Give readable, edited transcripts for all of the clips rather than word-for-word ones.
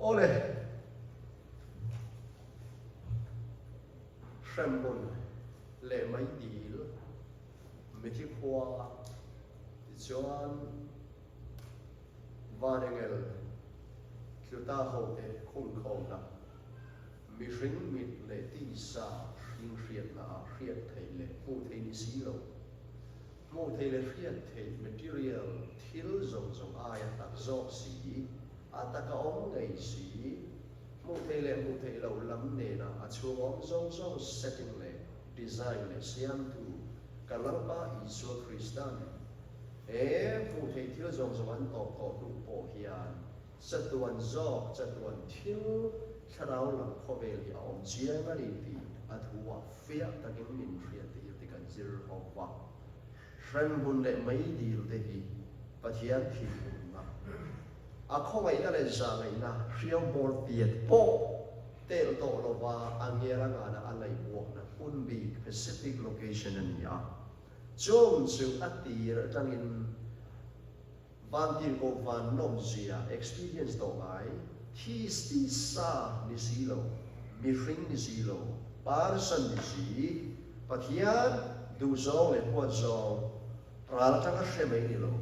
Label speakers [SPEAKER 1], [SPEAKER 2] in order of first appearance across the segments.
[SPEAKER 1] ole Shambon le mai dil miki kwa Joan Vanengel Kyuta Hote Kung Kona Mishing Mit Le Tisa Shing Shiat Na Shiat Tayle Mu Tayni Silo Mu Tayle Shiat Tay Material Til Zong Zong Aya Tak Zok Si Ataka Ong Ngay Si Mu Tayle Ulam Nena Achu Ong Zong Zong Setting Le Design Le Siam Tu Kalalpa Isu Kristan Mu Tayle Zong Zong An Tok Tok Nu Po Hian Satuan Zok Satuan Til Charao Lam Koveli Om Chia Mariti Atua Fia Takin Min Shia Tikan Zir Hokwa Shambun Le Mai Dil Tehi Patian Thimuna Ako Ngay Na Le Zangay Na Shiang Bor Tiet Po Tel To Lova Angera Ngana Alay Buok Na Unbi Pacific Location Niya Jom Su Atir Tangin Vantil Ko Van Nom Zia Experience To Ngay Ti Sa Nisilo Mishing Nisilo Parsan Nisi Patian Du Zong Le Puat Zong Raltanga Shemay Nilo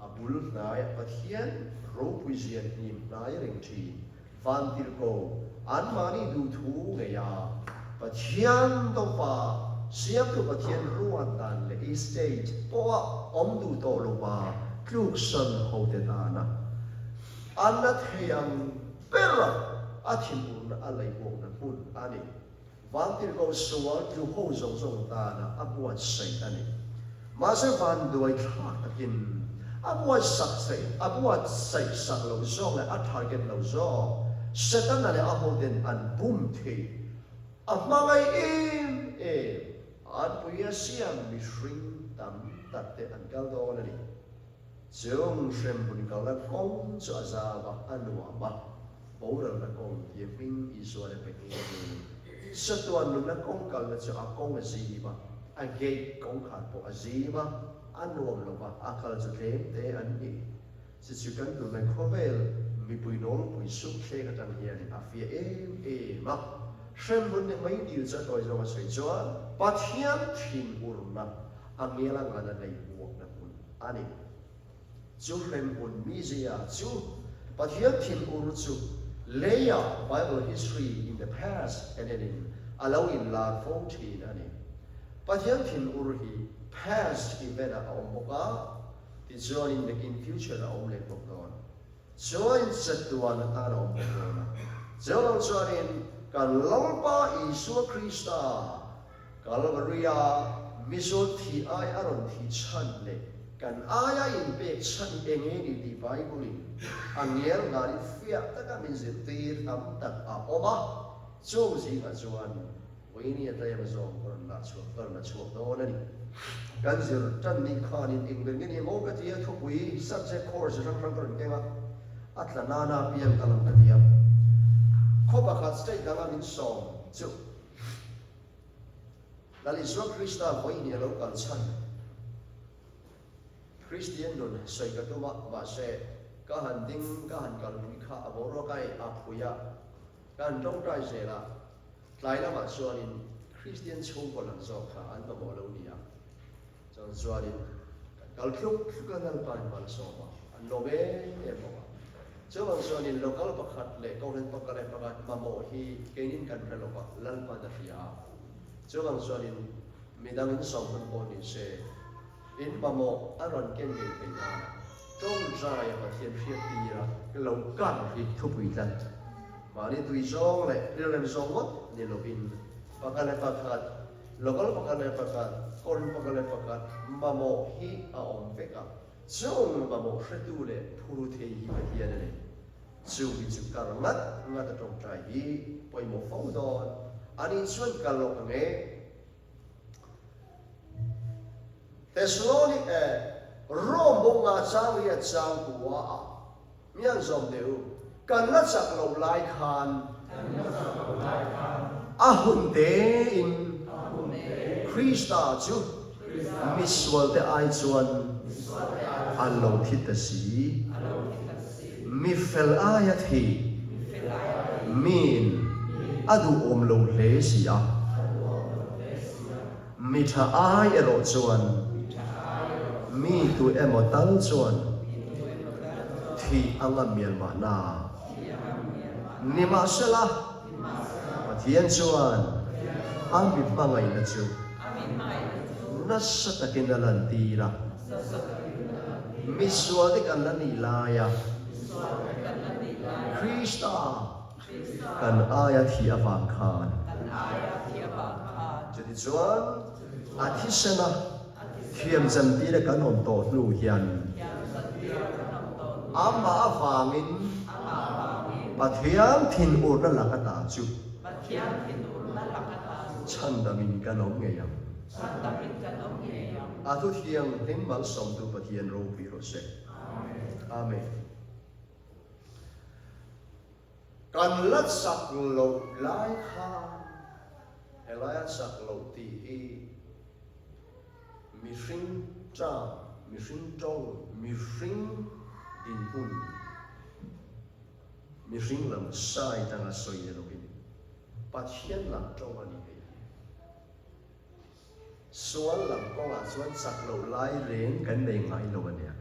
[SPEAKER 1] Abul Naya Patian Ropuisian Nim Naya Ring Ti Vantil Ko Anmani Du Tu Ngaya Patian Topa Siap Tu Patian Ruan Dan Le Estate Poa Om Du To Lopa Kluk San Hotetana Anat Heyang Pera Atin Un Alay Wong Na Pun Ani Vantil Ko Suwal Tu Ho Zong Zong Tana Abuat Say Ani Masa Van Duay Thak Takin Abuat Sak Say Abuat Say Sak Lo Zong Le At Target Lo Zong Setan Na Le Ahoden An Bum Te Amangay An Puya Siam Mishring Tam Tate An Galdo Nani Jung Shembun Kala Kong Zu Azava Anua Ma Bora La Kong Yeping Iswa Le Peking Satuan Nung La Kong Kala Zu Akong Azima Agate Kong Khapo Azima Anuam Lova Akal Zu Tem Te Ani Sitsukan Nung La Kovel Mipui Nong Pui Suk Te Katang Hian Afia Ma Shembun Ne Mai Diu Za Toi Zong Asai Chuan Patian Thin Urna Angela Ngana Nei Buok Na Pun Ani Chu Shembun Mizia Chu Patian Thin Ur Chu Leia Bible history in the past and then in allowing La 14 Ani Patian Thin Ur Hi past event a Omboka the join in future a Omle Bokon Join Satuan Ana Ombokona Join Kan Lampa Isu Krista Kalvaria Misol Ti Ay Aron Ti Chan Le Kan Aya in Pek Chan Engeni Di Bible Angel Ngari Fiat Taka Minzit Tir Am Tak A Oma Chom Zinga Juan Wini At Ayam Zong Korna Chuak Donani Kan Zir Tan Ni Khan in England Ngini Moga Tia Tukwi Subject Course Rang Koran Kenga Atla Nana PM Kalam Katia Kobakat State Dalamin Song Chu Laliswa Krista Wini Local Chan Christian Dun Soikatuma Mase Kahan Ding Kahan Kalmika Aborokai Apuya Kan Dong Trai Zela Laila Matsuanin Christian Chumpolan Zoka and the Molonia John Suarin Kalkuk Fukanal Pan Mansoma and Nove Epoa Jovan Suanin local Pakat Le Golden Pakale Pakat Mamo he Kanin Kanrelopa Lalpa Dafia Jovan Suanin Midangin Soman Boni say in Mamo Aron Kengi Pinana Don't try a Tian Shia Lokan he took with that Mani Tuizong like Rilam Zongot Nilopin Pakale Pakat local Pakale Pakat Korin Pakale Pakat Mamo he Aom Peka Zong Mamo Shetule Purute Hipatiane Zubi Zukarangat Ngata Tong Trai Poimo Fodon Anin Swan Kalokane Thessalonic Rome Bonga Changia Changua Mian Zom Deu Kanatsak Lo Lai Khan Ahunde in Krista Ju Miswal De Aizuan Along Hitasi Mifel Ayat He min adu om lo le sia mi tha ai ero chuan mi tu emotal chuan thi anga mial ma na ni ma sala pathian chuan ami pangai na chu na sa takin lan tira mi suwa de kan lan ilaya Krista kan aya thi avang khan jadi chuan athisana thiam jam ti le kan om to nu hian ama avangin pathian thin ur na lakata chu chandamin kan om nge yam atu thiang him mal som tu pathian ro pi ro se amen kan lat sak lo lai kha helaya sak lo ti e mi sing cha mi sing tong mi sing din un mi sing lam sai tanga soi lo bin pathian lam tong ani he suan lam ko a suan sak lo lai reng kan nei ngai lo ania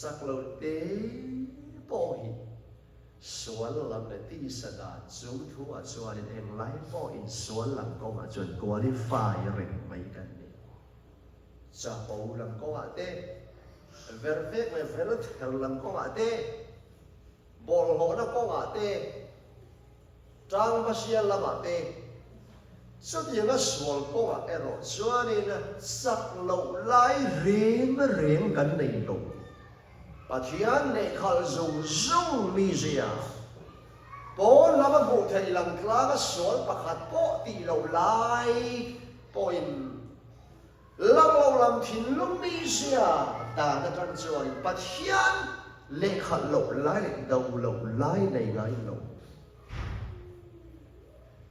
[SPEAKER 1] sak lo te po hi suan lam le ti sada chu thu a chuan in eng lai po in suan lam ko a chuan qualify reng mai kan ni cha po lam ko a te vervek me verot hel lam ko a te bol ho na ko a te trang basia lam a te so ti nga sual ko a ero chuan in sak lo lai reng kan nei lo pathian ne khal zung zung mi zia po lama bu thei lang tlang sual pakhat po ti lo lai poin lang lo lam thin lum mi zia ta na tran chuan pathian le khal lo lai do lo lai nei ngai lo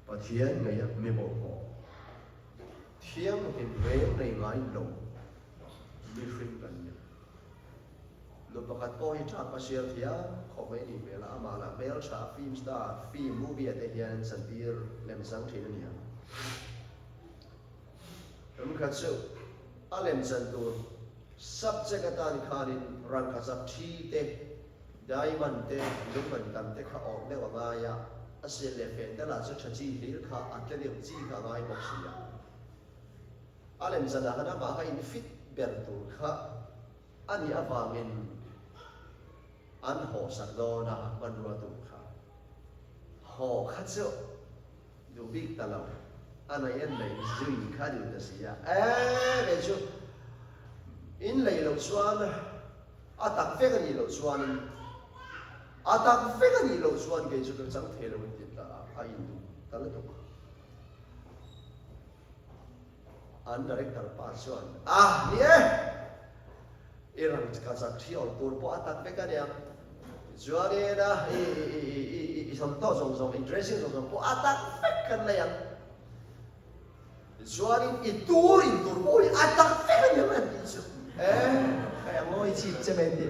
[SPEAKER 1] pathian ngai me bo ho thiam hin reng nei ngai lo mi ring kan lo pakat po hi tha pasial thia khomai ni mela amala bel tha film star film movie ate hian santir lem sang thin ania tum kha chu alem chan tu subject atan khanin ran kha sap thi te diamond te lupan tam te kha ok le wa ya asel le fen te la chu thaji hil kha atle chi kha ngai bok sia alem chan hana ma ha in fit ber tu kha ani awangin an ho sak do na ban ru tu kha ho kha chu du big talo ana yan nei zui kha du da sia be chu in lei lo chuan atak fe ka ni lo chuan atak fe ka ni lo chuan ge chu chang the lo ti ta a in du ta la tu an director pa chuan ni irang ka sak thiol tur po atak fe ka dia juari na isang to song interesting song po atak kan na yan juari iturin turboy atak kan naman iso kaya mo isip cementi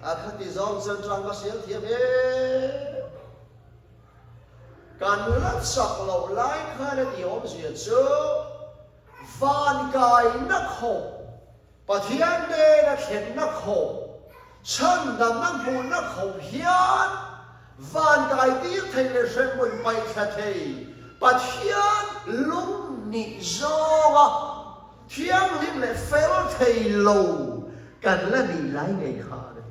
[SPEAKER 1] akati zong san trang basil thiam kan lat sak lo lai khana ti om sia chu van kai na kho pathian de na khen na kho chan dam na bu na kho hian van kai ti thei le shen mun pai kha thei pathian lum ni zonga thiam lim le fel thei lo kan la ni lai ngai kha de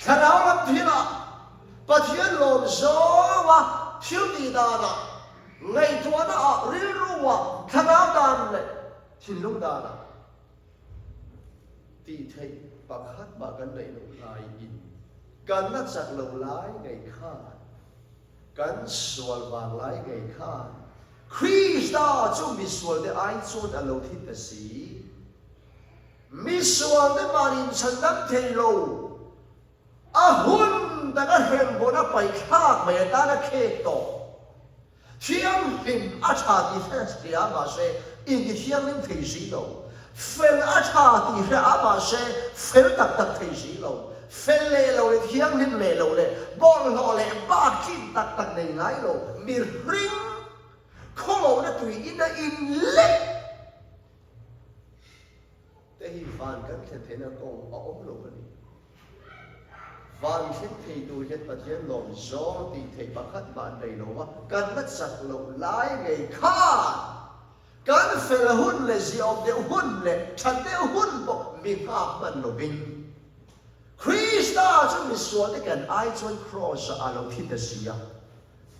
[SPEAKER 1] khanau lam thina pathian lom zonga thiu ti da na ngai tua na ril ruwa khanau dan le Xin lúc đó là tì thầy bạc hát bà gần này lâu lại in gần nát giặc lâu lái ngày khan gần xuân vàng lái ngày khan Krista chú mi xuân để ai chuột ở lâu thịt là gì mi xuân để mà in chân đắc thầy lâu hun đã có hình bộ nó bày khác mày ta đã khê tổ thiam hình á chả đi thế thì á mà sẽ in cái thiam linh thầy sĩ đâu
[SPEAKER 2] fel a tha ti hre a ma se fel tak tak thei si lo fel le lo le thiang hin le lo le bol lo le ba kin tak tak nei ngai lo mir ring kholo na tui in a in le te hi van kan the na ko a om lo ni van khen thei tu het pathian lom zo ti thei pakhat ban dei lo wa kan mat sak lo lai ngai kha kan fel hun le ziom de hun le chan de hun bo mi ha man lo bin Krista chu mi suan de kan ai chuan cross a lo thi de sia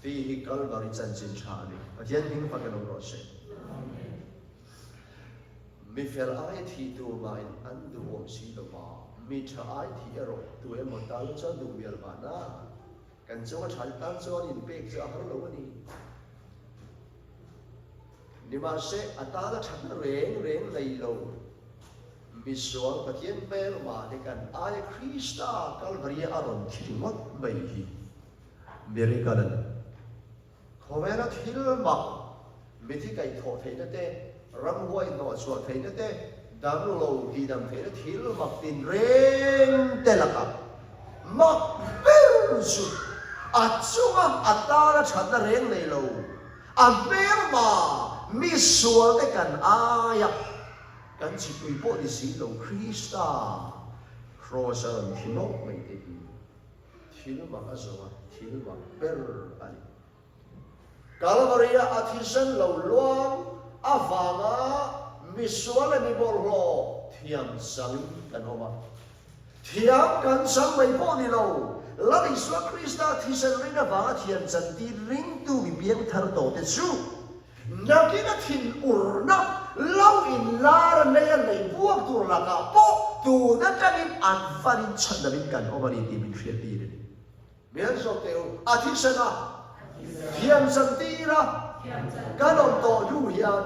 [SPEAKER 2] ti hi Calvary chan chin tha ni pathian hing pa kan ro se mi fel ai thi tu ma in an du om si lo ba mi tha ai thi ero tu e mo tal cha du bial ba na kan chu thal tan chuan in pek chu a har lo ni ni ma se atala thak reng reng lei lo mi suang pathian pel ma de kan ai Krista Calvary aron thilmat mai hi miracle khowela thilma mi thi kai tho thei na te ram hoi no chuan thei na te dam lo hi dam thei na thilma tin reng te laka mak ber su achunga atala thak reng lei lo a ber ma mi sual de kan aya kan chi tui po di si lo Krista cross an thinok mai te hi thilma azawa thilma ber ani Calvary a thisan lo luang avanga mi sual ani bol lo thiam sang kan homa thiam kan sang mai po ni lo la ni swa Krista thisan ring avanga thiam chan ti ring tu mi biang thar to te chu nakina thin urna lau in lar leya lei buak tur laka po tu na kanin an farin chandarin kan omari ti min thria ti rin mian so teu athisana thiam santira kanom to yu hian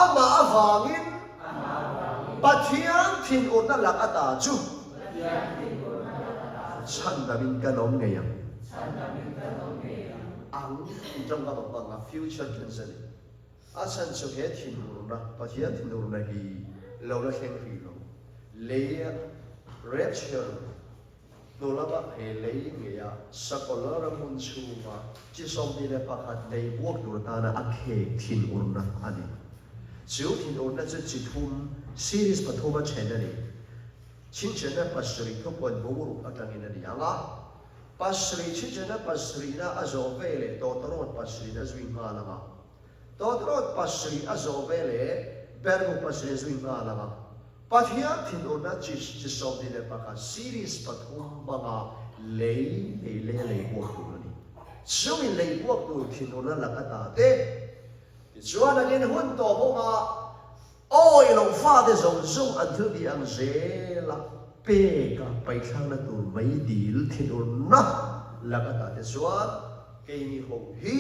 [SPEAKER 2] ama avangin pathian thin urna lakata chu chandarin kanom ngayam ang trong các bậc future tension asan so he thin urna pathian thin urna hi lo la khen hi lo le Rachel no la ba he le ngia sakola mun chu ma chi som ni le pakhat nei buak tur ta na akhe thin urna ani chu thin urna chu chi thum series pathoma chena ni chin chena pasri ko pon boru atangin ani anga pasri chijana pasri na azovele totorot pasri na zwinga lama totorot pasri azovele bermu pasri zwinga lama pathia thinona chisom dile paka series pathum banga lei bo turani sumi lei bo tu thinona lakata te chuan again hun to boma oi lo fa de zong zong until the angela peka pai thang na tur mai dil thinur na lakata te suat ke ni ho hi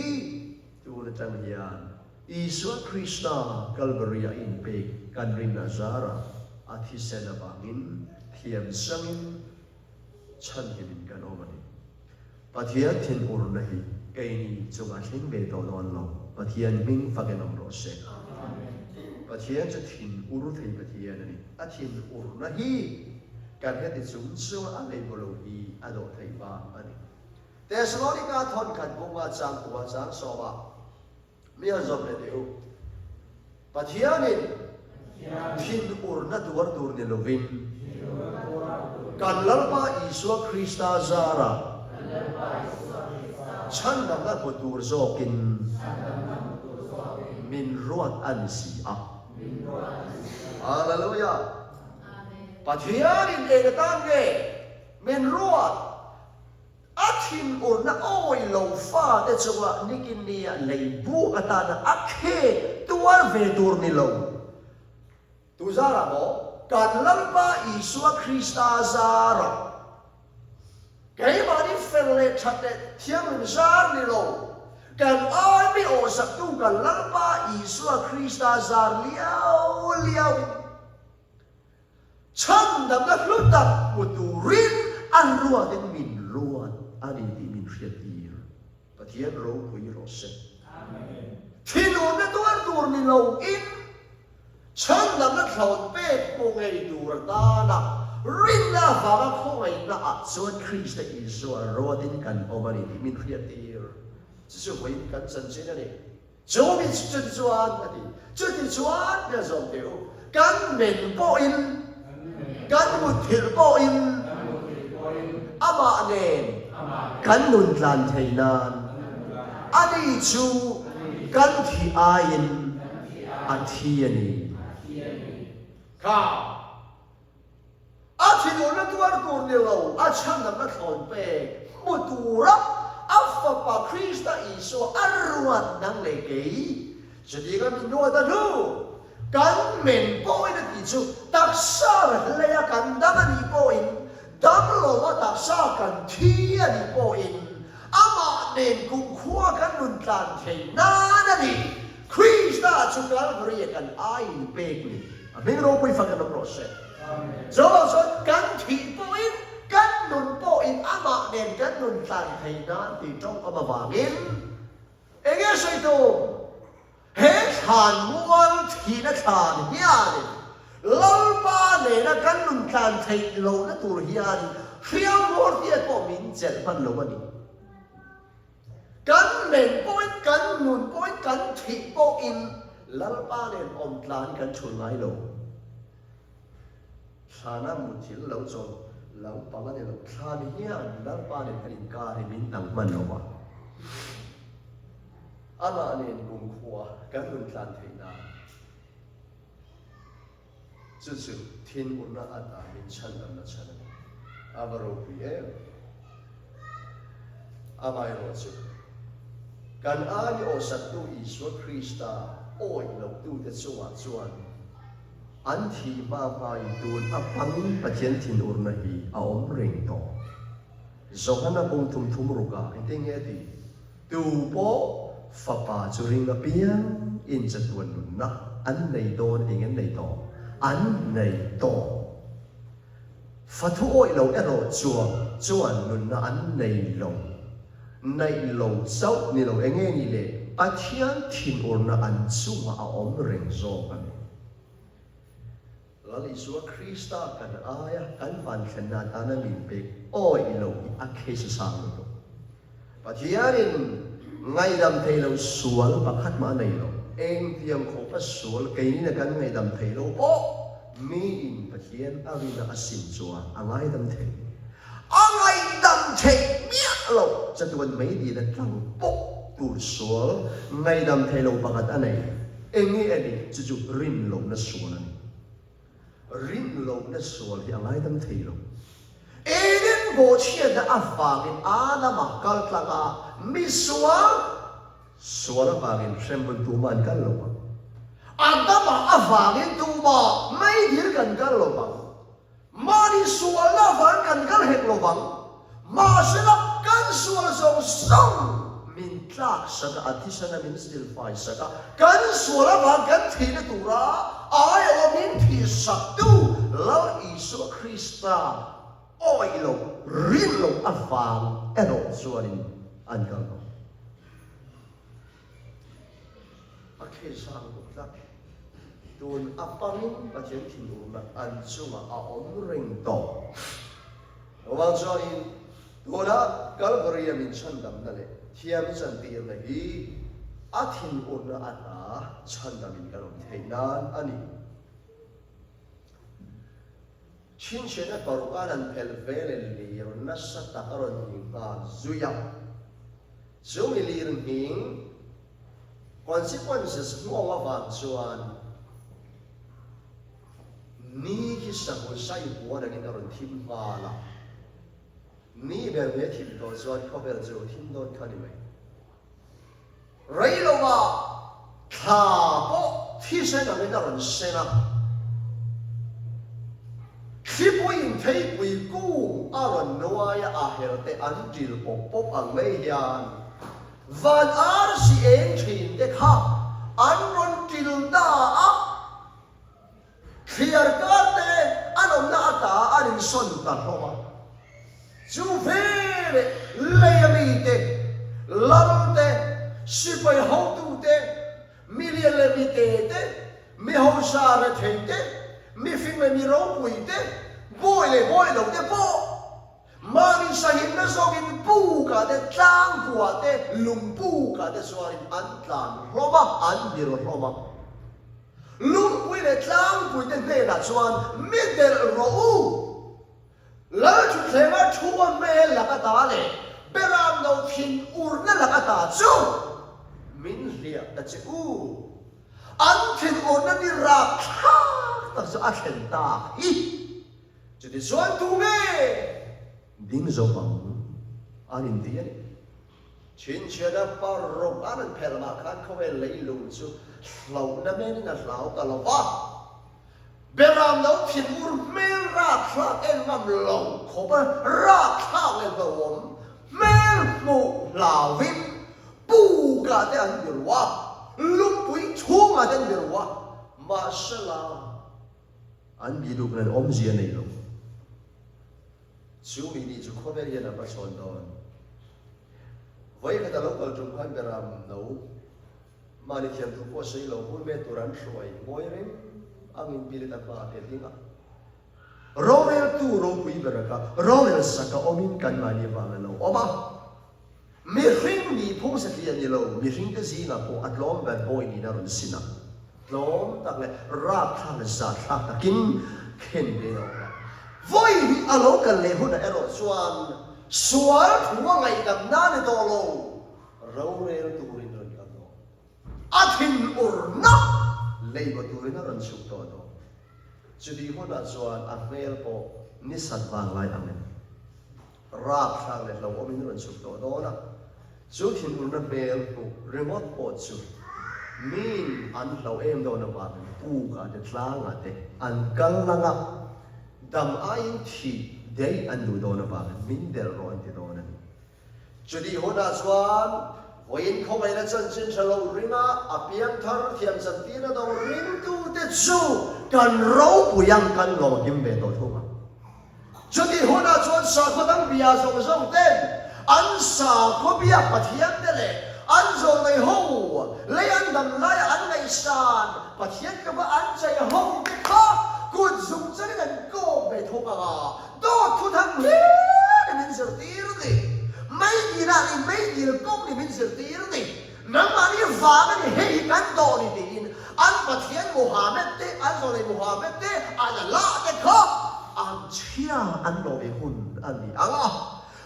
[SPEAKER 2] tu na chang hian Iswa Krista Calvary in pe kanrin nazara athi sena bangin thiam sangin chan hin kan omani pathia thin ur na hi ke ni chunga thing be to don lo pathian ming fagenom ro se pathia cha thin ur thei pathian ani athin ur na hi kan he ti chung chu a nei bolo hi ado thei ba ani Thessalonica thon khat bunga chang tua chang so ba mi a job le deu pathianin thin ur na dur ni lovin kan lalpa Iswa Krista zara chan na na ko tur zokin min ruat an si a hallelujah pathianin egatang ge men ruat athin urna oi lo fa de chuwa nikin nia leibu atana akhe tuar ve tur ni lo tu zara mo kan lalpa Iswa Krista zara kai mani felle chatte thiam zar ni lo kan ai mi o sak tu kan lalpa Iswa Krista zar liao chan dam na hlutak muturin an ruat en min ruat ani di min riatir pathian ro pui ro se amen thinu na tuar tur ni lo in ฉันนำนักข่าวเป็ดโมงไงดูระตานะรินลาฟ้าก็คงไงนะส่วนคริสต์อิสวารอดินกันอมานีมินเรียตีร์จะช่วยกันสันเจนนี่จงมีจุดจวนนะดิจุดจวนเนี่ยจงเดียวกันเหม็นโปอินกันมุดถิลโปอินอามาเนนกันนุนลันเทนานอันนี้จูกันที่อายินอันที่นี่ข้าอาทิตย์นู้นตัวตัวเดียวอาฉันนั้นถอนไปมุตูระอัฟปะคริสต์อิสวอารวันนังเลกีจะดีกันมีโน้ตดูกันเหม็นโปอินที่จูตักษาเลยกันดังนี้โปอินดังโลว่าตักษากันที่นี่โปอินอามาเนนกุมขวากันนุนตันเทนานั่นนี่คริสต์จุกันเรียกันไอเบกนี่ไม่รู้ไปฟังกันในโปรเซสso kan thi poin kan nun poin ama nen kan nun tan thei nan ti trong ama wangin enge sei to he than mual thi na than hian lal pa ne na kan nun tan thei lo na tur hian hiam mor ti ko min chel pan lo ani kan nen poin kan nun poin kan thi poin lal pa nen om tlan kan chul ngai lo sana mutil lo chon lo pangane lo thani hian dal pa ne karin ka ri min tang man lo wa ama ne kum khua kan nun tlan theina chu chu thin unna ata min chan dam na chan avaro pi e amai ro chu kan ani o sattu iswa krista oi lo tu te chuwa chuanอันที่มาพายตูนอัปังปัจเจนทินอุรนาฮีอาอมเริงโตจงหันบุงทุมทุมรุกาอินเตงเอดีตูโปฟ้าป่าจุริงกับเปียงอินจัดวันนุนนะอันในโดนเองในโตอันในโตฟ้าทุโอยเราเอโรจวนนุนนะอันในโลเจ้านี่เราเองนี่เลยปัจเจนทินอุรนาอันสูงอาอมเริงโซกันลลิสัวคริสต์กันอายะกันฟันขนาดนั้นมินเปกโอ้ยเราอักเคสสามตัวปัจจัยนี้ไงดำเทเราสวลปักขัดมาในเราเองเตรียมของปัสสวลเกยนี่นะกันไงดำเทเราโอ้มีอินปัจจัยอาวินาอสินจัวไงดำเทไงดำเทเมียเราจะตัวไม่ดีนะตั้งปุ๊บตัวสวลไงดำเทเราปักขัดอันไหนเองนี่อันนี้จะจุรินลงนะสวลนั่นรินลงนั่นส่วนอย่างไรตั้งทีลงเอ็นโบเชียนอัฟฟากินอาณามาคัลตลามิสวาส่วนฟากินเซมบุนตูมันกันลงอาณามาอัฟฟากินตูมาไม่ดีกันลงมาดิส่วนละฟังกันเห็นลงมาสลับกันส่วนส่งมินตรักสักอาทิตย์นั้นมินสติลไฟสักกันส่วนละฟังกันทีนตัวระอายอมินที่สักตูแล้วอิสุคริสต์โอ้ยลงรินลงอัฟฟังเอโรส่วนอันกันลงอาเคสางบุตรตูนอัฟฟังปัจเจนทินูนักอันจุมาอาอมเริงโตระวังส่วนตัวละกัลบริยามินชันดำนั่นแหละเทียมจันตีเลยฮีอาทินอุณอาตาชันดำมินกันลงเทนานอันนี้ชินเชนปารุการันเพลเวลลีรนัสตะกรนหิงอาซุยามซุมิลีรหิง consequences มัวว่าจวนนี่ที่สังคมใช้หัวดังนี้การทิมมาละนี่แบบนี้ทิมตัวจวนเขาเป็นจวนทิมโดนขันไหมไรล่ะว่าข้าพอที่เส้นนั้นการเส้นนะที่ผู้หญิงที่วิกูอารมณ์นัวยอาเหตุอันจิลปกปกอังไม่ยันวันอาร์ซีเองถิ่นเด็กข้าอันรอนจิลดาอักเขียร์กันเตอันอมนาตาอันอินสันตันโฮมาจูเฟรเลย์มีเตลันเตสิไปฮาวตูเตมิเลียเลมีเตเต mi hậu sa ra thấy thế mi phim mi rau quỷ thế bôi lẩu thế bo mà đi sa hin nó so in pu cả thế trang của thế lùng pu cả thế so in ăn tàn roma ăn đi roma lùng quỷ để trang quỷ thế này là so mi để rau lỡ chút thế mà chuan mê là cái ta này beram đâu thiên ur nó là cái ta chú min liệt ta chú anh thiên ur nó đi ra ta sẽ ăn ta hi cho nên doan tu nghe ding zo bằng anh in tiền chuyện chuyện đó bao rộng anh phải mà khăn không phải lấy lùng chú lâu năm nay là lâu ta lâu quá beram đâu thiên ur mê ra khác em ngâm lòng khó mà ra khác lên vào ôm mê mù là vim bu cả thế anh biểu quá lúc quý chuông à thế biểu quá mà sẽ là anh bị lúc này ôm gì này luôn chú mình đi chú khó về hiện là bắt chọn đó vậy cái đó lúc chúng quan beram đâu mà đi xem thuộc qua xây lâu bốn mẹ tu ran soi ngồi rem ang in pili ta ba te dinga rovel tu ro pui beraka rovel saka omin kan mani ba lo oma mi ring ni phung sa tian ni lo mi ring ka zinga po atlom ban boy ni na run sina lom tak le ra tha le za tha ta kin khen de lo voi ni alo kan le hu na ero chuan sual thuwa ngai dam na ni do lo rovel tu rin ron ka do athin urna lấy vào tuổi nó rần sụp to đó, cho đi hôm nào chuan ăn mèo po ní sát vàng lại ăn em, rap sang lên lâu ôm nó rần sụp to đó na, chú thiên un nó mèo po remote po chú, min ăn lâu em đó nó vào pu cả để lang à thế, ăn căng lăng à, đam ai thì đấy ăn đủ đó nó vào min del rồi thì đó nè, cho đi hôm nào chuan vậy không phải là chân chân chờ lâu ringa apiang thar thiam san tina đâu ring tu te chu kan rau puyang kan lo kim be to thuma cho đi hona chuan sa ko dang bia zong zong ten an sa ko bia pathian te le an zo nei ho le an dam lai an nei san pathian ka ba an chai ho te kha kun zum chani kan ko be thuma ga do thu thang le min ser tir ni mấy gì ra thì mấy gì công thì mình xử tí đó thì nắng mà đi phá cái thì hay cán đồ thì tin anh mà thiên Muhammad thế anh rồi này Muhammad thế anh là lạ cái khó anh chia anh đồ về hồn anh đi anh à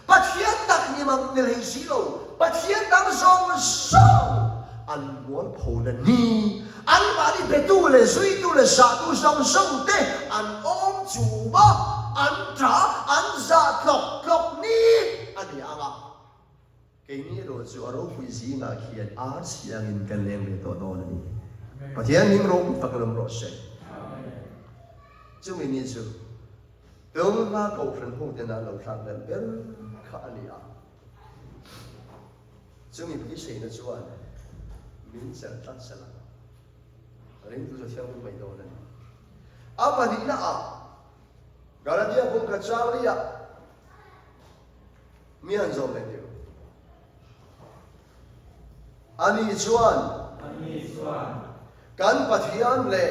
[SPEAKER 2] bà thiên đặt như mà người hình xí đâu bà thiên đang sống sống anh muốn phù là ni anh mà đi về tu là suy tu là sợ tu sống sống thế anh ôm chủ bá anh trả anh giả lọc ni anh đi anh à cái này rồi chú ở đâu quý gì ngã khiên art yang in cái lem để tổ đó này, và thế anh rong phật lâm rồi sẽ, chú mình như chú, tương lai cầu sinh hùng thì nào làm sang đến bên khá là chú mình biết gì nữa chú anh, mình sẽ tắt sẽ làm, anh tu cho theo mình đó này, apa đi na, Galatia pun kacau dia, mian zom dia. Ani chuan kan pathian le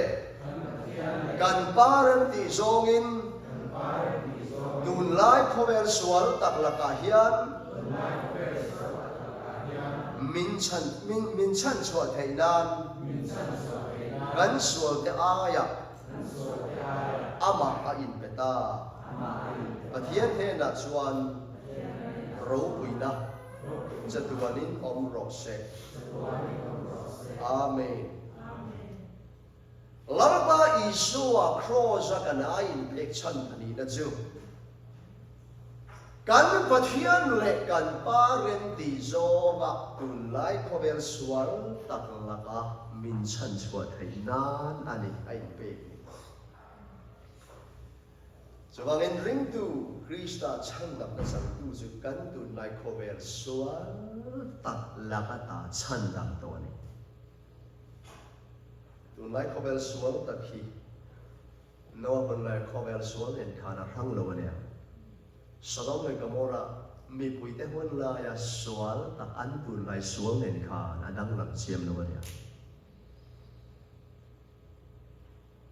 [SPEAKER 2] kan parent ti zongin dun lai khovel sual tak la ka hian min chan chua theinan kan sual te aya ama ka in beta pathian he na chuan ro puina chatuanin om rose amen larba isua cross kan ain lek chan ani na chu kan pathian le kan parent ti zonga tun lai khovel sual tak laka min chan chua thainan ani ai pe Sebangin ring tu Krista chandap na sang tu ju kan tu nai khovel sual tak lakata chandap to ni tu nai khovel sual tak hi no kon nai khovel sual en khana hang lo ne Sodom le Gomora mi puite hon la ya sual tak an tu nai sual en khan adang lam chiam lo ne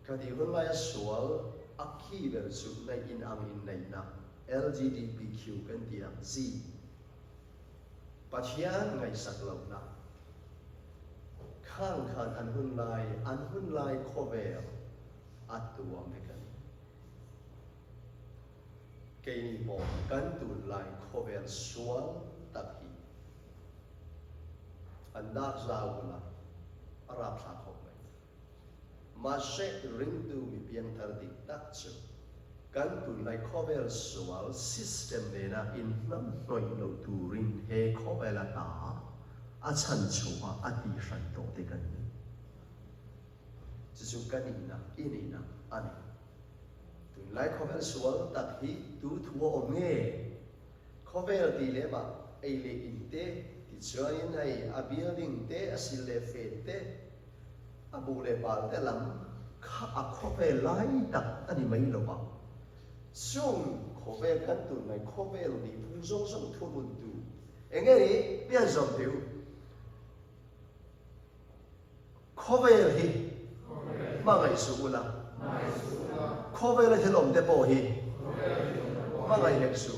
[SPEAKER 2] kadi hunlai sual akhi bersu nai in ang in nai na LGBTQ kan tiang Z pathian ngai saklau na khang khan an hunlai khovel atuam hekan keini mo kan tu lai khovel sual takhi anda zaula arab sa khok mai mashe ring tu mi piang thar dik tak chu kan tu lai khovel sual system de na in nam noi no tu rin he khovel ta a chan chua a ti shan to te kan chu kanina inina ani tu lai khovel sual tak hi tu thuo om nge khovel ti le ba ei le in te ti chuain ai a building te a sil le fe te a bu le pal te lam kha a khovel lai tak ani mai lo ba chung khovel kan tu lai khovel ni phung song song thu bun tu engeri pian som tiu khovel hi ma ngai su la khovel le thelom te po hi ma ngai hek su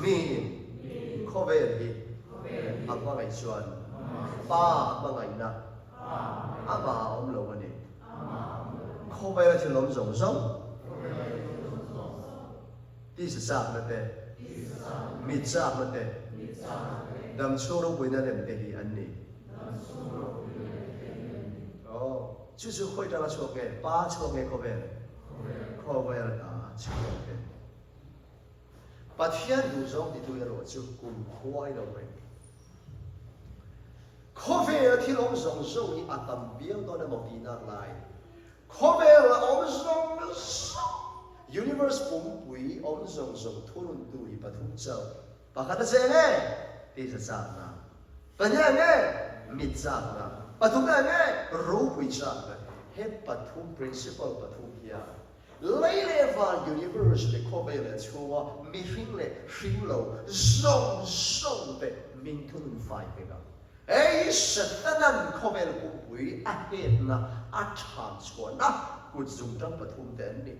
[SPEAKER 2] mi khovel hi a ma ngai chuan pa ma ngai na a ma om lo ani khovel le thelom zong zong ti sa sa na te mi sa na te dam choro buina lem te hi an ni chú khôi ra là chỗ cái ba chỗ cái có vẻ là chỗ cái bắt hiện đủ giống thì tôi rồi chú cùng khoai đâu vậy có vẻ thì ông giống giống như tầm biếng đó là một tí nát lại có vẻ là ông giống universe cũng quý ông giống thu luôn tuổi bắt hút châu bắt cái gì nghe thì sẽ sao na bắt nhang nghe mít sao na bắt hút nghe rú quý sao he pathum principle pathum ya leile van universe le khobe le chua mi hring le hring lo zong zong be min thun fai be ga ei satanan khobe le pui a het na a chan chua na ku zum tang pathum den ni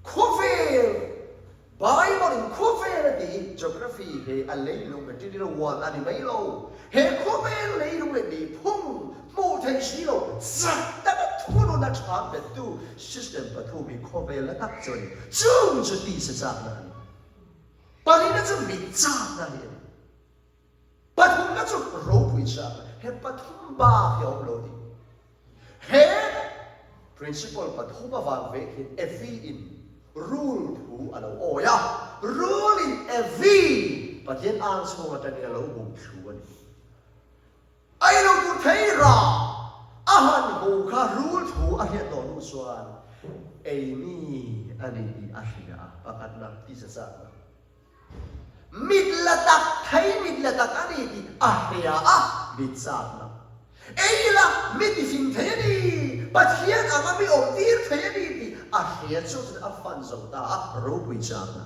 [SPEAKER 2] khobe Bible in khobe di geography he a leilung material one ani mai lo he khobe leilung le di phung mo thai shi lo zat ta thu lo na chang be tu system pa thu mi khobe la tak chon chung chu ti sa sa na pa ni na chu mi cha na ni pa thu na chu ro pui cha he pa thu ba hyom lo di he principle pa thu ba wang ve hin every in rule thu alo o ya rule in every pa yen ang so ma ta ni lo bum chu ani ai lo tu thei ra ahan ho kha rule thu a hian do nu suan ei mi ani di ahia pakat na ti sa sa mit la tak thei mit la tak ani di ahia a mit sa na ei la mit di fin thei ni pat hian anga mi om tir thei ni di ahia chu a fan zo ta ro pui cha na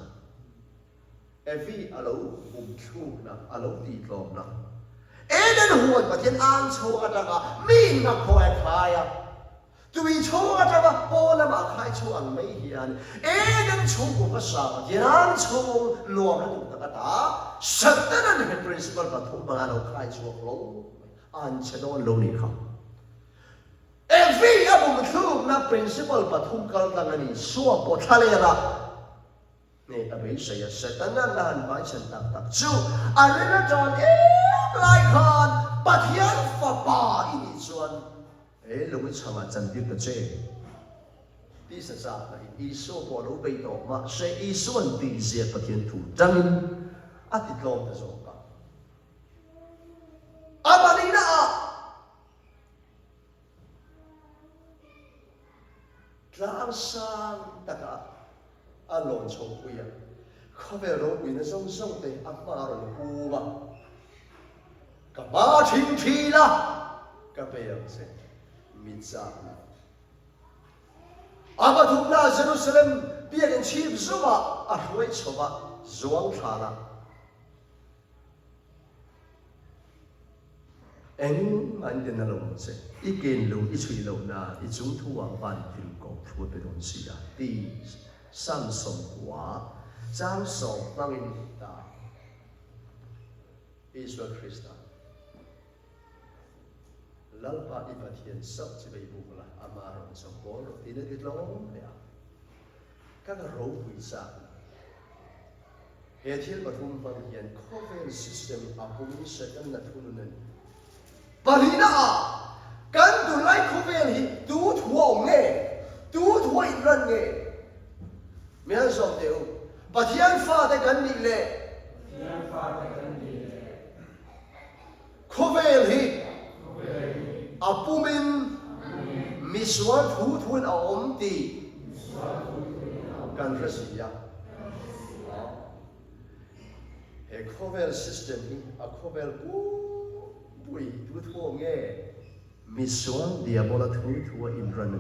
[SPEAKER 2] every alo bum chu na alo ti klom na Eden huat patien ang cho ataga min na khoi khaya tui cho ataga pola ma khai cho ang mai hian Eden cho ko ka sa yan cho no na tu ta ta satanan he principle pa thu ma no khai cho lo an chano lo ni kha every abu thu na principle pa thu kal ta ngani so po thale ra ne abai saya satanan dan bai san tak tak chu arena don lai khan pathian fa pa ini chuan lung chama chan dir ta che ti sa sa na i so po lo bei to ma se i suan ti zia pathian thu tangin ati tlom ta zo ka abalina tlang sang taka alon chong kuya khabe ro wi na song song te amma ro hu ba ka ba thing thi la ka pe yang se min sa na aba thum na Jerusalem bia gen chim zuwa a hloi chowa zuang tha na anh man den na lo se igen lu I chui lo na I chung thua ban til ko thua pe don si a ti sang som hua Giang som bangin ta Israel Christa lalpa ibathian sab chi bei bu la amaron som ko ro ti le long ya ka ga ro hui sa he thil pathum bang hian coven system apung second na thununan Balina kan tu lai coven hi tu thuong nge tu thuai ran nge mian som teu pathian fa de kan ni le coven hi apumin miswan thu thun a om ti kan rasia he coven system hi a coven bui tu thuong nge miswan diabola thu thua in ran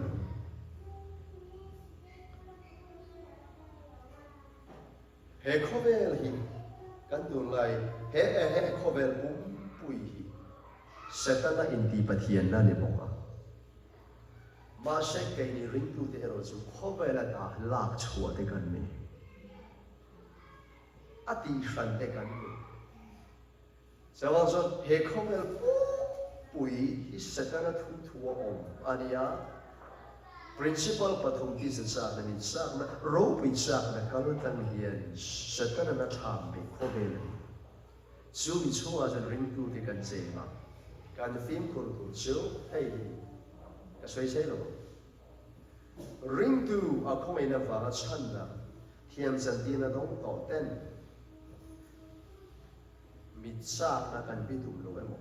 [SPEAKER 2] he coven hi kan tu lai he coven bui hi Satana indi pathian na le bonga ma se kai ni ring tu te ro chu khobela ta lak chua te kan me ati shan te kan me sawang so he khobel pui hi Satana thu thua om ania principal pathum ti sa na ni sa na ro pi sa na kan tan hian Satana na tham be khobel chu mi chua jan ring tu te kan che ma kan phim kun ku chu hey ka soi sei lo ring tu a ko ina va chan na hiam san ti na dong to ten mit sa na kan bi tu lo mo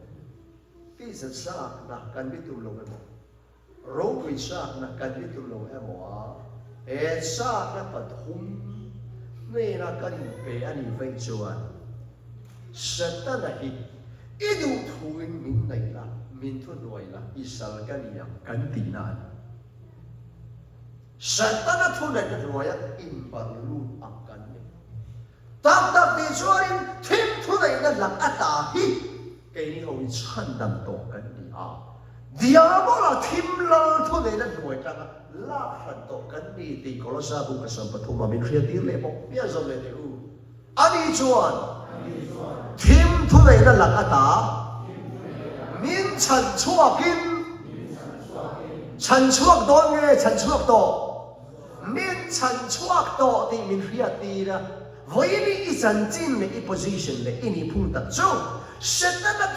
[SPEAKER 2] ti sa na kan bi tu lo mo ro wi sa na kan bi tu lo mo a e sa na pathum ne na kan pe ani ve chuan Satana hi Idu thuin min nei la min thu noi la isal kan ya kan tinan Satana thu nei ka roya in barlu akan ni tak ti chuain thim thu nei na lak ata hi ke ni ho chan dam to kan ni a diabola thim lal thu nei na noi ta la han to kan ni ti kolosa bu ka sam pathuma min khria ti le mo pia zo le te u ani chuan Thim thu nei na lak ata min chan chuakin chan chuak don nge chan chuak to min chan chuak to ti min hria ti ra voi ni I chan chin le I position le ini phung ta chu Satana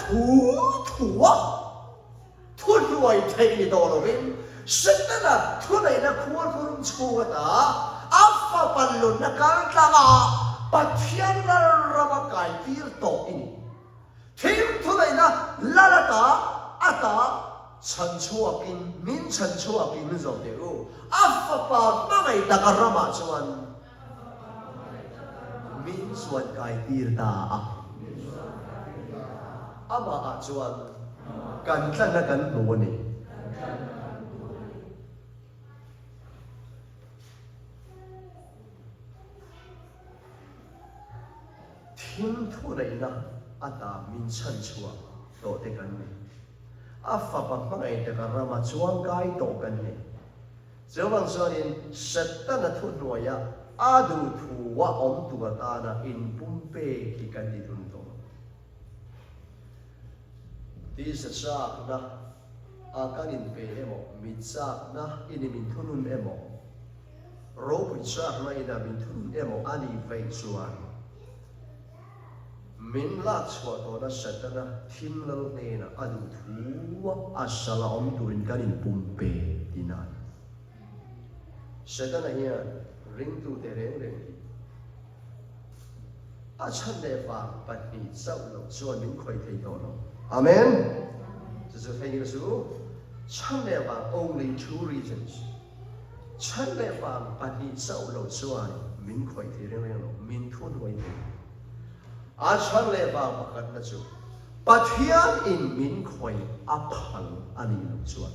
[SPEAKER 2] thu ruai thei ni to lo bin Satana thu nei na khuan khun chu ta afa palun na kal ta ga pathian la rama kai tir to ini thim thu nei na lalata ata chan chuakin min chan chuakin zo te u afa pa ma ngai ta ka rama chuan min chuan kai tir ta ama a chuan kan tlan na kan nu ni thim thu nei na ata min chan chua to te kan ni afa pa ngai ta ka rama chuang kai to kan ni zawang sonin Satana thu noya adu thu wa om tu ta na in pumpe ki kan di tun to ti sa na a kan in pe emo mit sa na in min thunun emo ro pu sa na ina min thunun emo ani ve chuan min la chua to na Satana thim lal ne na adu thu asala om turin kan in pumpe dinan Satana hian ring tu te reng reng a chan le fa patni sau lo chuan min khoi thei to lo amen this is thing is chan le fa only two reasons chan le fa patni sau lo chuan min khoi thei reng reng lo min thun wai thei a chan le fa pakhat na chu pathian in min khoi aphal ani lo chuan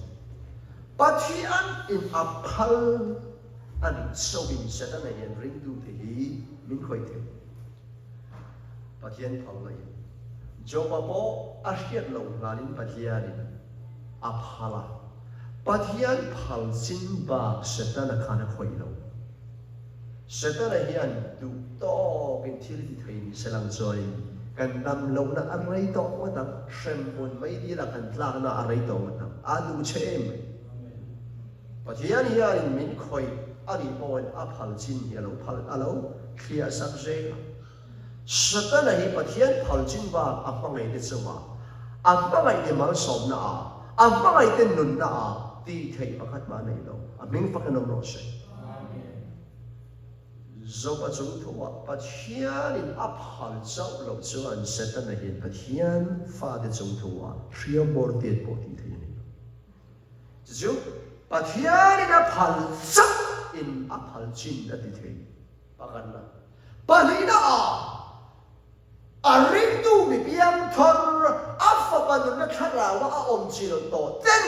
[SPEAKER 2] pathian in aphal ani so in Satana hian ring tu te hi min khoi thei pathian phau lai Jobapo ahiat lo nganin pathianin aphala pathian phal sin ba setana khana khoi lo setana hian du to bin thil ti thein selang choi kan dam lo na arai to matam shem pon mai di la kan tla na arai to matam adu chem pathian hian min khoi ani pon aphal chin hi lo phal alo khia sak je Satana hi pathian phal chin ba apangai de chawa apangai de mal som na apangai de nun na ti thei pakhat ma nei lo aming pakano ro se zopa chung thuwa pathian in aphal chau lo chuan Satana hi pathian fa de chung thuwa thria bor te po ti thei ni chu pathian in aphal chau in aphal chin ati thei pakan na palina Aring tu mi piang thor afa panun na kharawa a om chilo to ten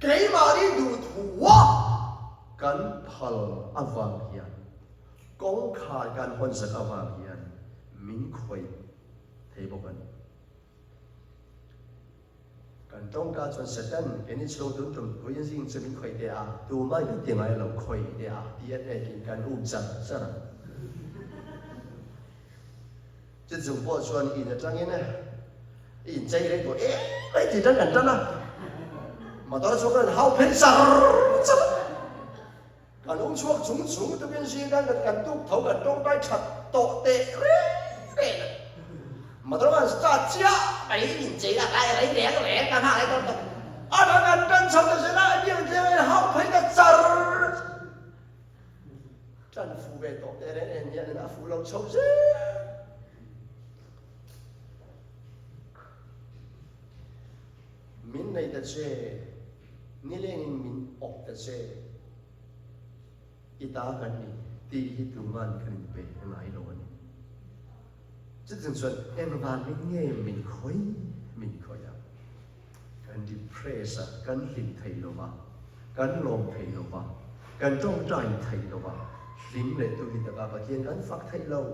[SPEAKER 2] kei mari du thuwa kan phal awang hian kong kha kan hon sak awang hian min khoi thei bokan kan tong ka chon satan eni chlo dun tum huyen sing chemin khoi te a tu mai ki tingai lo khoi te a DNA kin kan chan chara这种播出来，你的张音呢？你这一个，哎，几张敢真啊？嘛，到时候人好喷上，这，敢弄出种种都变成敢敢都头敢中带插多的，嘛，到时候大家哎，你这个来两个来，干啥来干？啊，那敢真抽的是那变成好喷的渣儿，真富呗多的人家那富龙抽是。Min này ta che ni lên min op ta che ita kan ni ti hi tuman kan pe ngai lo ni chứ dừng xuân em van mình khoi à kan di presa kan lim thei lo ba kan lom thei lo ba kan trong trai thei lo ba lim le tu hi ta ba thiên kan phak thei lo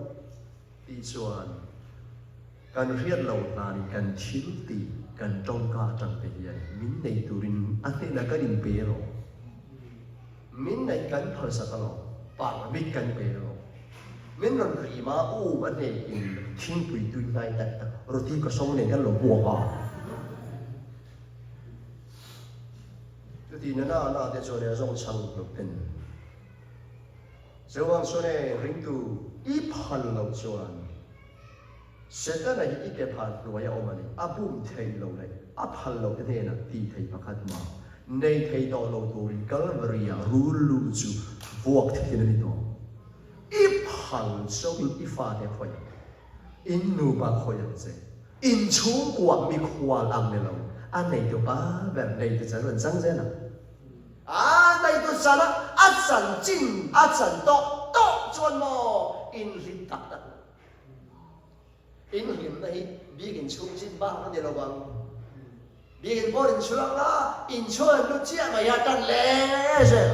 [SPEAKER 2] ti chuan kan riat lo na ni kan thil ti kan trong ka chẳng thể hiện min này turin ate na ka din pero min này kan phal sa kalo pa mi kan pero min non ri ma u ane in thing pui tu nai ta roti ka song ne kan lo bua ka ti na te cho ne zong chang lo pen so wang so ne ring tu I phal lo chuan Setana hi ike phan roya omani abum thei lo lai aphal lo te na ti thei pakhat ma nei thei to lo tu rin kalvaria rulu chu vuak thei ni to I phal so I fa te khoi in nu ba khoi che in chung kwa mi khwa ang ne lo an nei to ba ba nei te chan ran sang je na a nei to sana a chan jin a chan to chuan mo in hi tak in him này bikin chung sin ba cái điều bằng bikin bỏ đến chuang là in chuan lúc chia mà ya tan lẽ rồi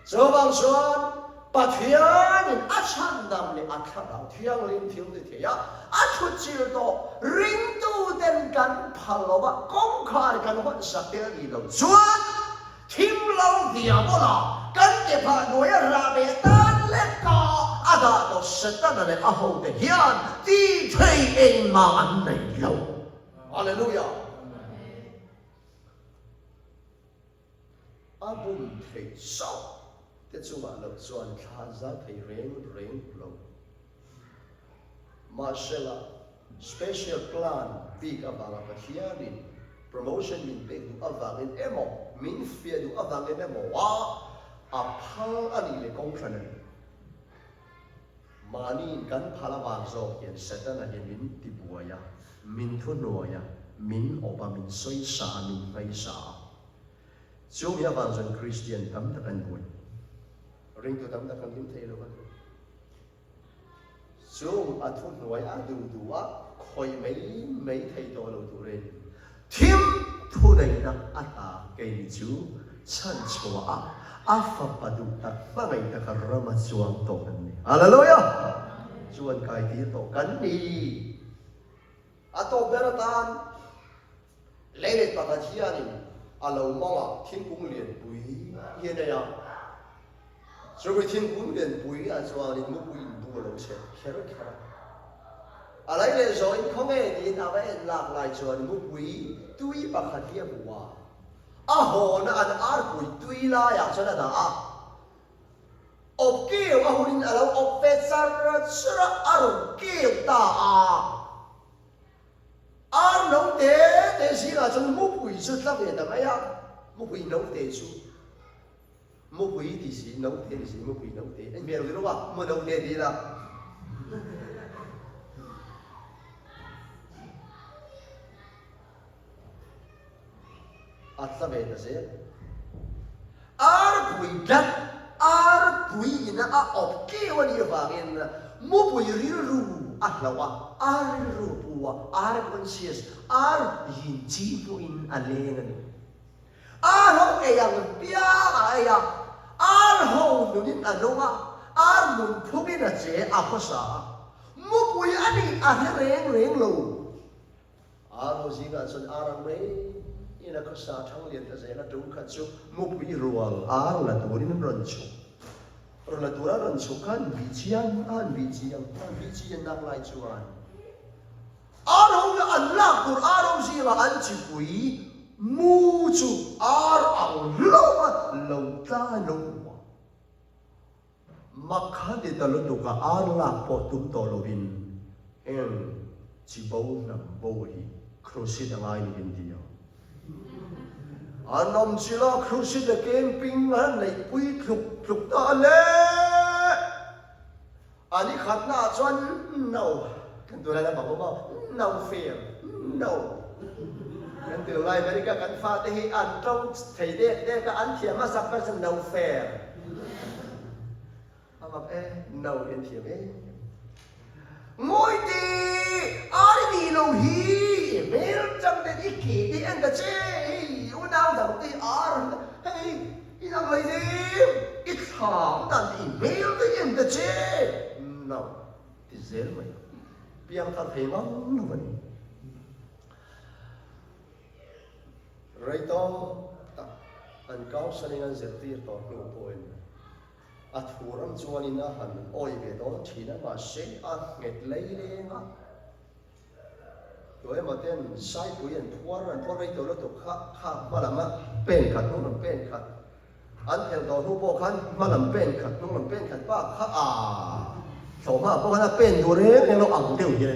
[SPEAKER 2] số bằng chuan bà thuyền in ắt chăn đam le ắt khát đào thuyền lên thiếu thì thế ya ắt chút chiều đó ring tu den gan phal lo ba công khai gan hot sa thế gì đâu chuan thím lâu địa bộ là gan cái phá nuôi ra bề tan lẽ co ada do Satan ne aho de hian ti thei en ma an nei lo hallelujah abum thei sao te chu ma lo chuan kha za thei reng lo marshalla special plan big abala pathianin promotion min pe du avangin emo min fia du avangin emo wa aphal ani le kongthanen Mani kan phalawang zo hian Satana hian min tibuaya min thunuaya min oba min soi sa min ngai sa chu ya wang zon Christian tam ta kan bui ring tu tam ta kan lim thei lo ba chu a thunuaya a du a khoi mấy thei to lo tu ren thim thu nei na ata ke ni chu chan chua afa padu ta pangai ta karama chuang to kan ni hallelujah chuan kai ti to kan ni ato beratan lấy bạc thia ni alo mong thiên cung liền bùi hiện đây à rồi thiên cung liền bùi à cho nên mua bùi bùa lâu xe khéo khéo à lấy để rồi không nghe thì nào vậy lạc lại cho nên mua bùi tuy bạc thia bùa à hồ na ăn ar bùi tuy la ya cho nên đã ốp kêu à hurin alo ốp về sara sara aro kêu ta ar nấu té gì là trong mua bùi chút lắm vậy đó mấy à mua bùi nấu té chút mua bùi thì gì nấu té thì gì mua bùi nấu té anh biết rồi đúng không mua nấu té thì là à sao vậy đó chứ ar bùi đất ar bùi na à ốp kêu anh yêu vàng mua bùi riru ahlawa ar riru bùa ar conscious ar yin chi bu in aleng ar ho eyang pia aya ar ho nunin anonga ar mun phubin a che a khosa mu pui ani a reng reng lo ar ho zinga son arang me ina khosa thang lian ta zela tu kha chu mu pui rual ar la turin ron chu ron la tura ron chu kan bi chiang nak lai chuan ar ho na an la tur ar ho zinga an chi pui mu chu ar ang lo ta lo makha de ta lo tu ka ar la po tum to lo in en chi bo na bo hi cross da ngai ni india anom chila cross da camping han nei pui phuk ta le ani khat na chuan no kan tu la ba ba no fear no kan tu lai America kan fa te hi an trong thei de ka an thiam ma sak ka no fair ama no in thiam ngoi ti ai ni lo hi mel chang de ki di an da che u nau da ti ar hey ina lai di it thang dan di mel de an da che no ti zel mai piang ta thei ma no man Raito an kau saning an zertir to no point at huram chuanina han oi ve don thina ma se a nget lei lenga to ema ten sai puian puar raito lo to kha malama pen khat no pen khat an thel do hu bo khan malam pen khat no pen khat pa kha a so ma bo kana pen do re ne lo ang deu ye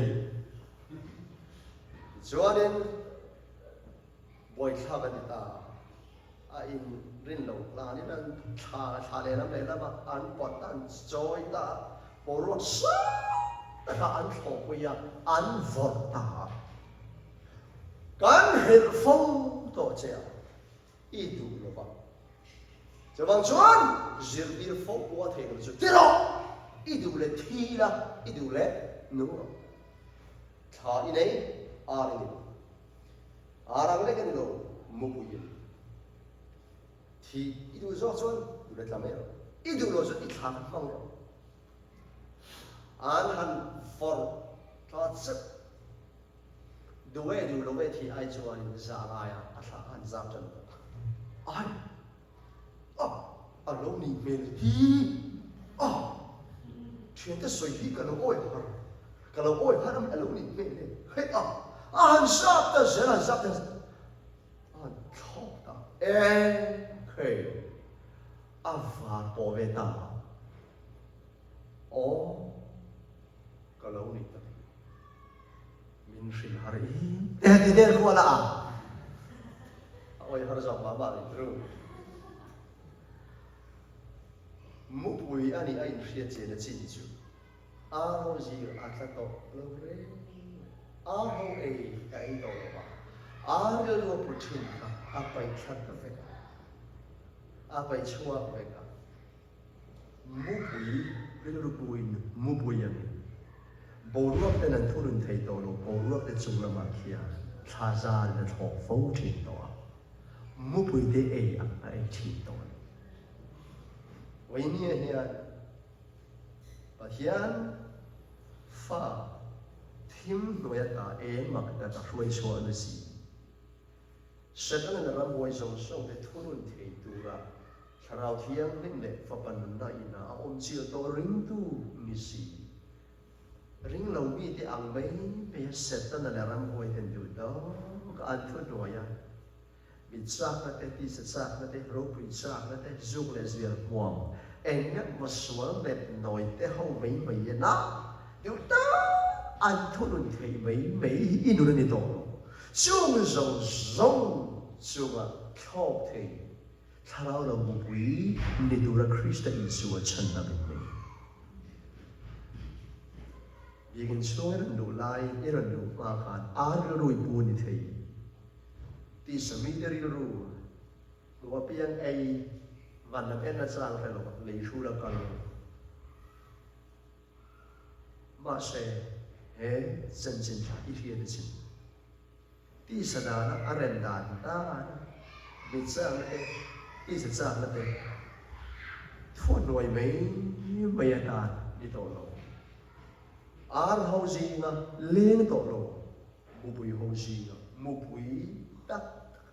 [SPEAKER 2] chuanin boy kha kan ta a in rin lo la ni nan tha le lam le la ma an pot an joy ta boruak sa ta ka an tho ko ya an vor ta kan hel phong to che i du lo ba che bang chuan zir dir fo ko the lo chu ti lo i du le thi la i du le nu tha i nei a ri arang le kan lo mu pu yin thì idu zo chuan du le tlamero idu lo zo i thang mang ro an han for ta chep du we du lo we thi ai chuan in za la ya a tha an zam chan ai a lo ni mel hi thien ta soi hi ka lo oi har am a lo ni mel he an sap ta zela sap ta an thok ta hey ava poveta o kalau ni ta min shil hari ti der ko la oi har za ba ni tru mu pui ani ai khia che na chin chu a ro ji a tla to lo re a ho e kai to ba a ro lo pu chin ka a pai khat ta ve apa chua mereka mupui lelu puin mupuyan boruak te nan thurun thei to lo boruak te chung lama khia thaza le tho fo thin to mupui te ai thin to wai ni hian pathian fa thím nuôi ta én mặc ta ta ruồi xóa nó gì sẽ có nên làm vui song song để thu luôn thì tu ra thảo thiang linh lệ phật bản na ina ôm chiều to ring tu ni si ring lâu mi thì ang mấy bây sẽ có nên làm vui thì tu đó cái anh thu nuôi à bị sát nó cái tí sát nó cái rốt bị sát nó cái dung lệ duyên muang anh nhắc mà xuống đẹp nổi cái hậu mấy mấy na điều đó anh thu luôn thì mấy in luôn đi tổ chung rong rong chung à khóc thì thảo là một quý đi tu ra Christ Giêsu chân là mình vì cái số lần đủ lại cái lần đủ qua khăn rồi buồn thì tí sớm đi rồi rồi piang aiวันนั้นเป็นนักสร้างใครหรอกเลยชูละกันมาเสเฮ้จันจินอีเรียนจินที่สนานอารันดานตาบิดสร้างนั่นเองที่สร้างนั่นเองทุนหน่วยไม่ยานนี่ตัวเราอาร์เฮาจีงะเลี้ยงตัวเรามุบุยเฮาจีงะมุบุยตัก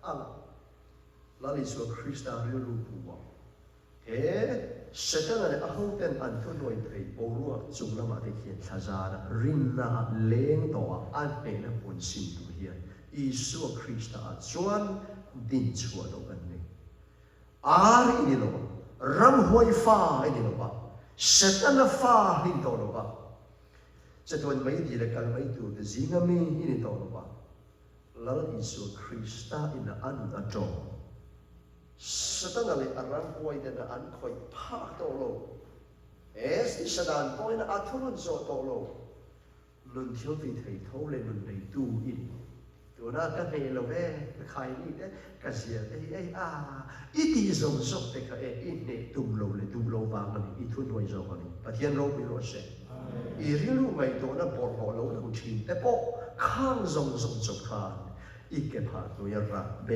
[SPEAKER 2] อังลาลิสวคริสต์อาริลูปัวเฮ้เสร็จแล้วเนี่ยอาหูเป็นอันทุนหน่วยไทยปูรัวจุงละมาได้เขียนทาจาระรินนาเลี้ยงตัวอันเป็นผลสิ่งตัวเฮียอิสุคริสต์อาจวนดินชัวตัวกันนี่อาร์อินี่โลรำหวยฟ้าอินี่โลปะเสร็จแล้วฟ้าหินตัวโลปะจะตัวไม่ดีเลยกันไม่ดูแต่จิงามีอินี่ตัวโลปะแล้วอิสุคริสต์อินอันอัจฉริสตันอะไรอารันพวยเดนอันคอยพากโตโลที่สดานพวยนะอัทุรุนโซโตโลนุนเที่ยวไปไทยเท่าเลยนุนในตู้อินตัวน่าก็เฮโลเว่ใครนี่เด้กเสียอีที่ส่งส่งแต่ก็อินเนี่ยตุ่มโลเลยตุ่มโลบางมันอีทุนไว้โซกันนี่ปะเทียนโลไปโรเซ่อีริลูไม่ตัวนั้นปอดโลทุนชินแต่พอข้างส่งจบขาดอีกเก็บผ่านตัวยระเบ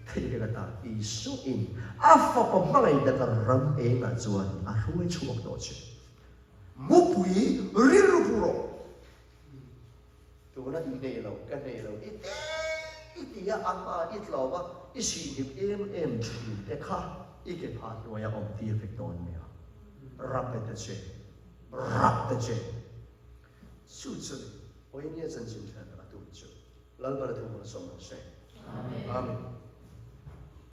[SPEAKER 2] ที่เรียกว่าอิสุอินอาฟะปะไม่ได้การรำเองอ่ะจวนอาช่วยช่วยตัวเชื่อมุปุยริรุปุโรตัวนั้นอีเนโลกันเนโลอีที่อันมาอีทลาวะอีสิ่งที่ทีแต่ข้าอีกเก็บผ่านตัวยาอมตีเฟกตอนเนี่ยรับไปแต่เชื่อรับแต่เชื่อสุดสุดโอ้ยเนี่ยฉันชินชาติละตัวเชื่อแล้วก็ละตัวมันสมบูรณ์ใช่อาเมน